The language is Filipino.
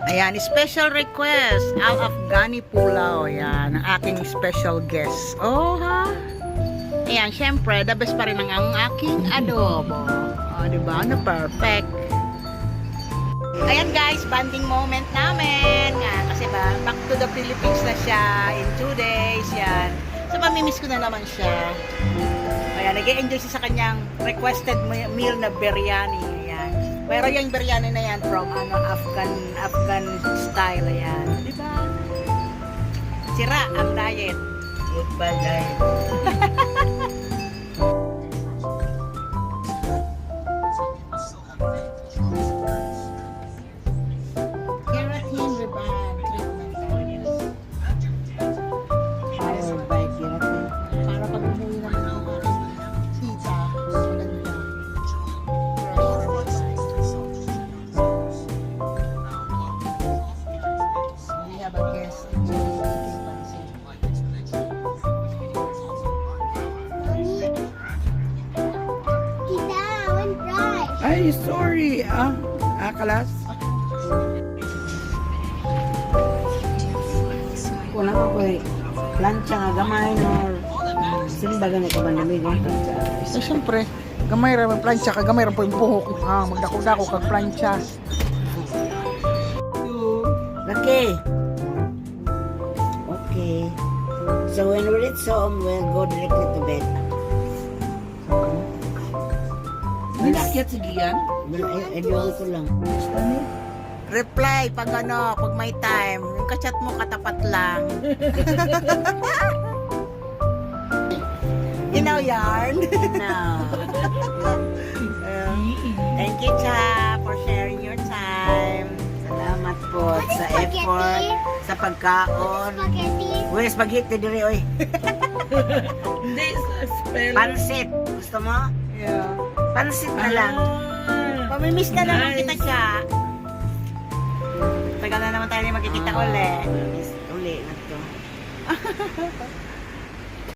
Ayan, special request. Al Afghani Pulao. Ayan, ang aking special guest. Oh, ha? Ayan, syempre, the best pa rin ang aking adobo. O, diba? Ano, perfect. Ayan guys, banding moment namin. Nga, kasi ba, back to the Philippines na siya in 2 days. Yan. So, mamimiss ko na naman siya. Ayan, nag-e-enjoy siya sa kanyang requested meal na biryani. Ayan. Pero yung biryani na yan from Afghan style. Ayan. Diba? Sira ang diet. Goodbye diet. Keratin rebound treatment daw yan. Powered by Keratin. Para pag umuwi naman ang aking tita, maganda. We have a guest. Ay, sorry. Kalas. Wala ko ko'y plancha nga gamay no simbagan ko ba namig yung plancha. Eh, siyempre, gamay ra ang plancha, kagamay ra po yung buhok. Magdako-dako kag plancha. Okay. Okay. So when we reach home, we'll go directly to bed. Nilakit sige yan? Enjoy ko lang. Reply pag pag may time. Yung kachat mo katapat lang. You know, yarn. No. Thank you, Cha, for sharing your time. Salamat po sa effort, sa pagkaon. Uy, spaghetti diri, oy. Hindi, spell. Pansit. Gusto mo? Yeah. Pansit na lang. Pamimiss na naman kita, Cha. Tagal na naman tayo magkikita ulit. Uli na to.